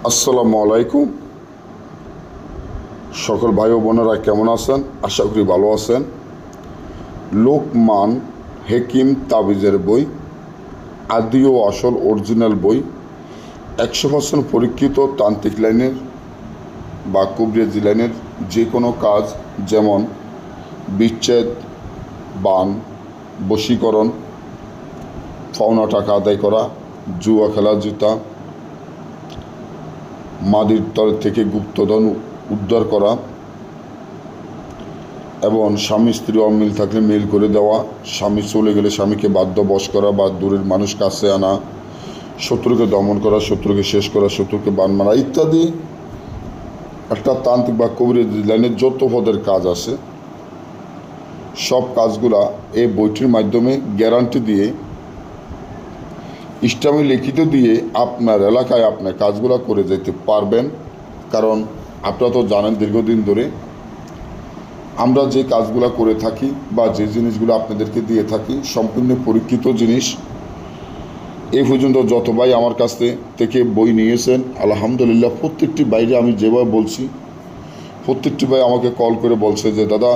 আসসালামু আলাইকুম। সকল ভাই ও বোনেরা কেমন আছেন? আশা করি ভালো আছেন। লোকমান হেকিম তাবিজের বই, আদি ও আসল অরিজিনাল বই, 100% পরীক্ষিত তান্ত্রিক লাইনের বা কবিরাজি লাইনের যে কোনো কাজ, যেমন বিচ্ছেদ, বান, বশীকরণ, পাওনা টাকা আদায় করা, জুয়া খেলা জুতা, মাদির তল থেকে গুপ্তধন উদ্ধার করা, এবং স্বামী স্ত্রী অমিল থাকলে মিল করে দেওয়া, স্বামী চলে গেলে স্বামীকে বাধ্যবশ করা বা দূরের মানুষ কাছে আনা, শত্রুকে দমন করা, শত্রুকে শেষ করা, শত্রুকে বান মারা ইত্যাদি একটা তান্ত্রিক বা কবিরাজি লাইনের যত পদের কাজ আছে সব কাজগুলা এই বইটির মাধ্যমে গ্যারান্টি দিয়ে, ইসলামী লিখিত দিয়ে আপনার এলাকায় আপনার কাজগুলো করে যেতে পারবেন। কারণ আপনারা তো জানেন দীর্ঘদিন ধরে আমরা যে কাজগুলো করে থাকি বা যে জিনিসগুলো আপনাদেরকে দিয়ে থাকি সম্পূর্ণ পরীক্ষিত জিনিস। এই পর্যন্ত যত ভাই আমার কাছ থেকে বই নিয়েছেন আলহামদুলিল্লাহ, প্রত্যেকটি বাইরে আমি যেভাবে বলছি প্রত্যেকটি ভাই আমাকে কল করে বলছে যে দাদা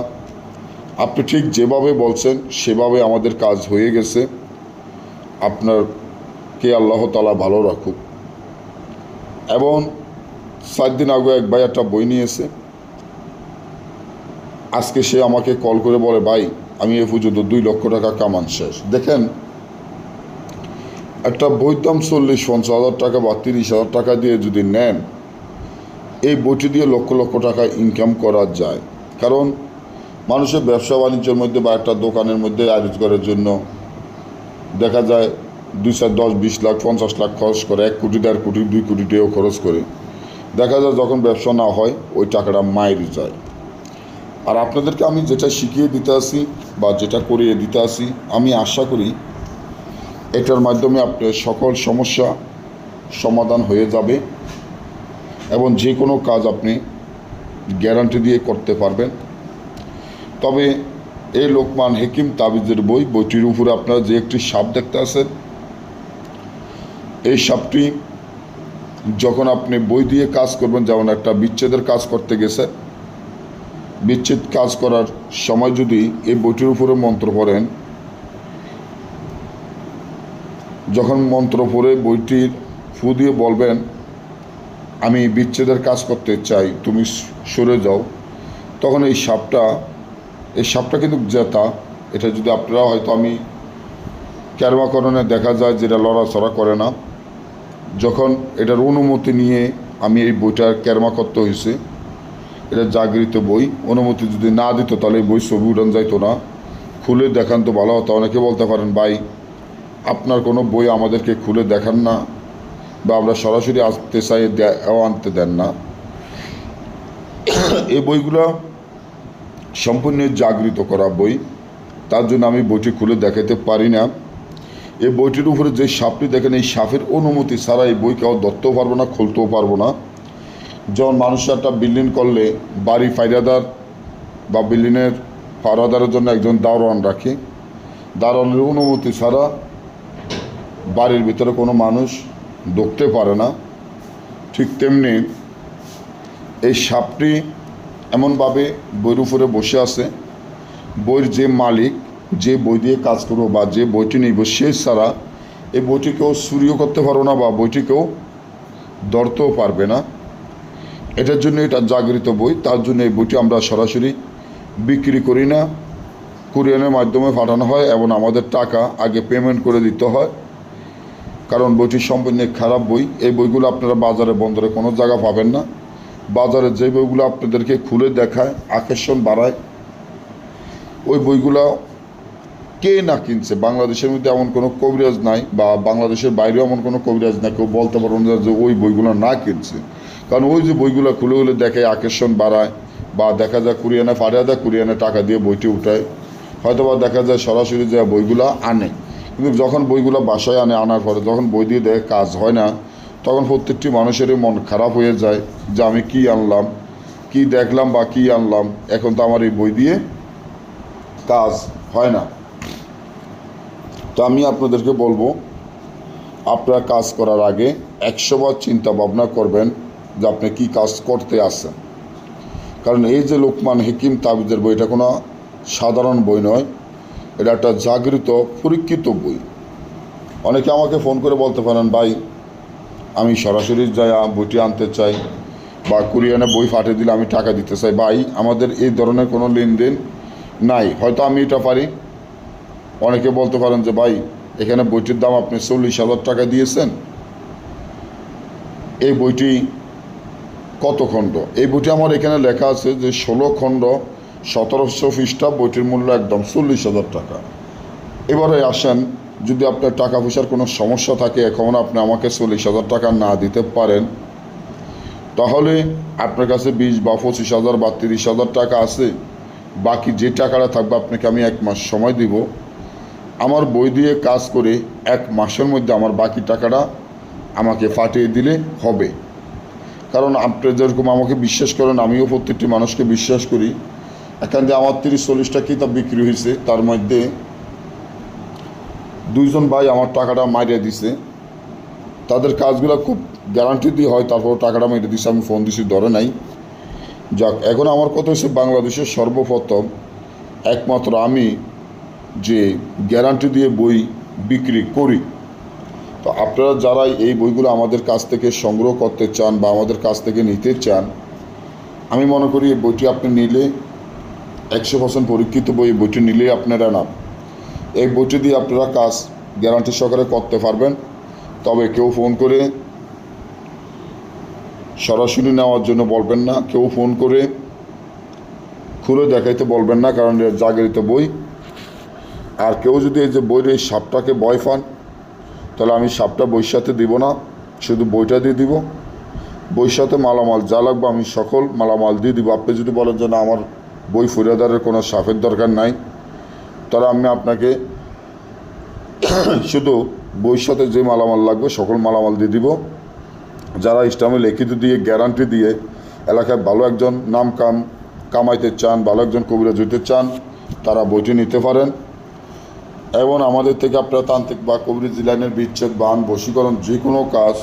আপনি ঠিক যেভাবে বলছেন সেভাবে আমাদের কাজ হয়ে গেছে, আপনারকে আল্লাহ তাআলা ভালো রাখুক। এবং 7 দিন আগে এক ভাই একটা বই নিয়েছে, আজকে সে আমাকে কল করে বলে ভাই আমি এ পর্যন্ত 2 লক্ষ টাকা কামান শেষ। দেখেন, একটা বইয়ের দাম 40-50 হাজার টাকা বা 30,000 টাকা দিয়ে যদি নেন, এই বইটি দিয়ে লক্ষ লক্ষ টাকা ইনকাম করা যায়। কারণ মানুষের ব্যবসা বাণিজ্যের মধ্যে বা একটা দোকানের মধ্যে রোজগারের জন্য দেখা যায় 2, 4, 10, 20 লাখ 50 লাখ খরচ করে, 1 কোটি 1.5 কোটি 2 কোটি টাকাও খরচ করে, দেখা যায় যখন ব্যবসা না হয় ওই টাকাটা মায়েরই যায়। আর আপনাদেরকে আমি যেটা শিখিয়ে দিতে আসি বা যেটা করিয়ে দিতে আসি, আমি আশা করি এটার মাধ্যমে আপনার সকল সমস্যা সমাধান হয়ে যাবে এবং যে কোনো কাজ আপনি গ্যারান্টি দিয়ে করতে পারবেন। তবে এই লোকমান হেকিম তাবিজের বইটির উপরে আপনারা যে একটি সাপ দেখতে আছেন, এই সাপটি যখন আপনি বই দিয়ে কাজ করবেন, যেমন একটা বিচ্ছেদের কাজ করতে গেছে, বিচ্ছেদ কাজ করার সময় যদি এই বইটির উপরে মন্ত্র পড়েন, যখন মন্ত্র পড়ে বইটির ফু দিয়ে বলবেন আমি বিচ্ছেদের কাজ করতে চাই, তুমি সরে যাও, তখন এই সাপটা কিন্তু জেতা। এটা যদি আপনারা হয়তো আমি ক্যারমাকরণে দেখা যায় যেটা লড়াচড়া করে না, যখন এটার অনুমতি নিয়ে আমি এই বইটার ক্যারমা করতে হয়েছে, এটা জাগৃত বই, অনুমতি যদি না দিত তাহলে এই বই ছবি উঠান যাইতো না। খুলে দেখান তো ভালো হতো। অনেকে বলতে পারেন ভাই আপনার কোনো বই আমাদেরকে খুলে দেখান না, বা আমরা সরাসরি আসতে চাই আনতে দেন না। এই বইগুলো সম্পূর্ণ জাগৃত করা বই, তার জন্য আমি বইটি খুলে দেখাতে পারি না। এই বইটির উপরে যে সাপটি দেখেন, এই সাপের অনুমতি ছাড়া এই বই কেউ ধরতেও পারবো না, খুলতেও পারবো না। যেমন মানুষের একটা বিল্ডিং করলে বাড়ি ফাইরাদার বা বিল্ডিংয়ের ফারাদারের জন্য একজন দারোয়ান রাখে, দারোয়ানের অনুমতি ছাড়া বাড়ির ভিতরে কোনো মানুষ ঢুকতে পারে না। ঠিক তেমনি এই সাপটি এমনভাবে বইয়ের উপরে বসে আছে, বইয়ের যে মালিক যে বই দিয়ে কাজ করবো বা যে বইটি নিব সে ছাড়া এই বইটি কেউ চুরিও করতে পারবো না বা বইটি কেউ ধরতেও পারবে না। এটার জন্য এটা জাগৃত বই, তার জন্য এই বইটি আমরা সরাসরি বিক্রি করি না, কুরিয়ারের মাধ্যমে পাঠানো হয় এবং আমাদের টাকা আগে পেমেন্ট করে দিতে হয়। কারণ বইটি সম্পূর্ণ খারাপ বই। এই বইগুলো আপনারা বাজারে বন্দরে কোনো জায়গা পাবেন না। বাজারে যে বইগুলো আপনাদেরকে খুলে দেখায়, আকর্ষণ বাড়ায়, ওই বইগুলো কে না কিনছে। বাংলাদেশের মধ্যে এমন কোনো কবিরাজ নাই বা বাংলাদেশের বাইরেও এমন কোনো কবিরাজ নাই কেউ বলতে পারবেন না যে ওই বইগুলো না কিনছে। কারণ ওই যে বইগুলো খুলে খুলে দেখে, আকর্ষণ বাড়ায়, বা দেখা যায় কুরিয়ানে পাঠিয়ে দেয়, কুরিয়ানে টাকা দিয়ে বইটি উঠায়, হয়তো বা দেখা যায় সরাসরি যে বইগুলো আনে। কিন্তু যখন বইগুলো বাসায় আনার পরে যখন বই দিয়ে দেখে কাজ হয় না, তখন প্রত্যেকটি মানুষেরই মন খারাপ হয়ে যায় যে আমি কি আনলাম, কি দেখলাম বা কি আনলাম, এখন তো আমার এই বই দিয়ে কাজ হয় না। তো আমি আপনাদেরকে বলবো আপনারা কাজ করার আগে 100 বার চিন্তা ভাবনা করবেন যে আপনি কী কাজ করতে আসছেন। কারণ এই যে লোকমান হিকিম তাবিজের বই, এটা কোনো সাধারণ বই নয়, এটা একটা জাগৃত পরীক্ষিত বই। অনেকে আমাকে ফোন করে বলতে পারেন, ভাই আমি সরাসরি যাই বইটি আনতে চাই, বা কুরিয়ানে বই পাঠিয়ে দিলে আমি টাকা দিতে চাই। ভাই আমাদের এই ধরনের কোনো লেনদেন নাই। হয়তো আমি এটা পারি। অনেকে বলতে পারেন যে ভাই এখানে বইটির দাম আপনি 40,000 টাকা দিয়েছেন, এই বইটি কত খণ্ড? এই বইটি আমার এখানে লেখা আছে যে 16 খণ্ড, 1700 পৃষ্ঠা, বইটির মূল্য একদম 40,000 টাকা। এবারে আসেন, যদি আপনার টাকা পয়সার কোনো সমস্যা থাকে, এখন আপনি আমাকে 40,000 টাকা না দিতে পারেন, তাহলে আপনার কাছে 20 বা 25,000 বা 30,000 টাকা আছে, বাকি যে টাকাটা থাকবে আপনাকে আমি 1 মাস সময় দিব। আমার বই দিয়ে কাজ করে 1 মাসের মধ্যে আমার বাকি টাকাটা আমাকে পাঠিয়ে দিলে হবে। কারণ আপনি যেরকম আমাকে বিশ্বাস করেন, আমিও প্রত্যেকটি মানুষকে বিশ্বাস করি। এখান দিয়ে আমার 30-40টা কিতাব বিক্রি হয়েছে, তার মধ্যে 2 জন ভাই আমার টাকাটা মারিয়ে দিছে। তাদের কাজগুলো খুব গ্যারান্টি দিয়ে হয়, তারপর টাকাটা মেরে দিছে। আমি ফোন দিছি, ধরে নাই। যাক, এখন আমার কথা হচ্ছে বাংলাদেশের সর্বপ্রথম একমাত্র আমি যে গ্যারান্টি দিয়ে বই বিক্রি করি। তো আপনারা যারা এই বইগুলো আমাদের কাছ থেকে সংগ্রহ করতে চান বা আমাদের কাছ থেকে নিতে চান, আমি মনে করি এই বইটি আপনি নিলে 100% পরীক্ষিত বই, এই বইটি নিলেই আপনারা না, এই বইটি দিয়ে আপনারা কাজ গ্যারান্টি সহকারে করতে পারবেন। তবে কেউ ফোন করে সরাসরি নেওয়ার জন্য বলবেন না, কেউ ফোন করে খুলে দেখাইতে বলবেন না, কারণ এটা জাগরিত বই। আর কেউ যদি এই যে বইয়ের এই সাপটাকে ভয় পান, তাহলে আমি সাপটা বইয়ের সাথে দিব না, শুধু বইটা দিয়ে দিব। বইয়ের সাথে মালামাল যা লাগবে আমি সকল মালামাল দিয়ে দিব। আপনি যদি বলেন যে না আমার বই ফরিয়াদারের কোনো সাপের দরকার নাই, তাহলে আমি আপনাকে শুধু বইয়ের সাথে যে মালামাল লাগবে সকল মালামাল দিয়ে দিব। যারা ইসলামে লিখিত দিয়ে গ্যারান্টি দিয়ে এলাকায় ভালো একজন নাম কামাইতে চান, ভালো একজন কবিরাজ হইতে চান, তারা বইটি নিতে পারেন। এবং আমাদের থেকে আপনারা তান্ত্রিক বা কবিরাজি লাইনের বিচ্ছেদ, বান, বশীকরণ যে কোনো কাজ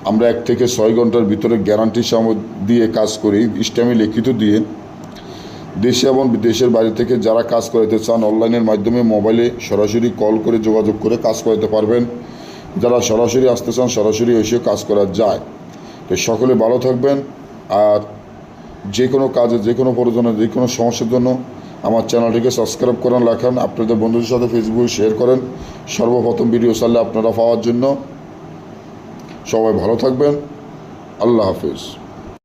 আমরা 1 থেকে 6 ঘন্টার ভিতরে গ্যারান্টি দিয়ে কাজ করি, ইসলামী লিখিত দিয়ে। দেশে এবং বিদেশের বাইরে থেকে যারা কাজ করাতে চান, অনলাইনের মাধ্যমে মোবাইলে সরাসরি কল করে যোগাযোগ করে কাজ করাতে পারবেন। যারা সরাসরি আসতে চান, সরাসরি এসেও কাজ করা যায়। তো সকলে ভালো থাকবেন। আর যে কোনো কাজে, যে কোনো প্রয়োজনে, যে কোনো সমস্যার জন্য আমার চ্যানেলটিকে সাবস্ক্রাইব করেন, রাখেন, আপনাদের বন্ধুদের সাথে ফেসবুকে শেয়ার করেন, সর্বপ্রথম ভিডিও চাইলে আপনারা পাওয়ার জন্য। সবাই ভালো থাকবেন। আল্লাহ হাফিজ।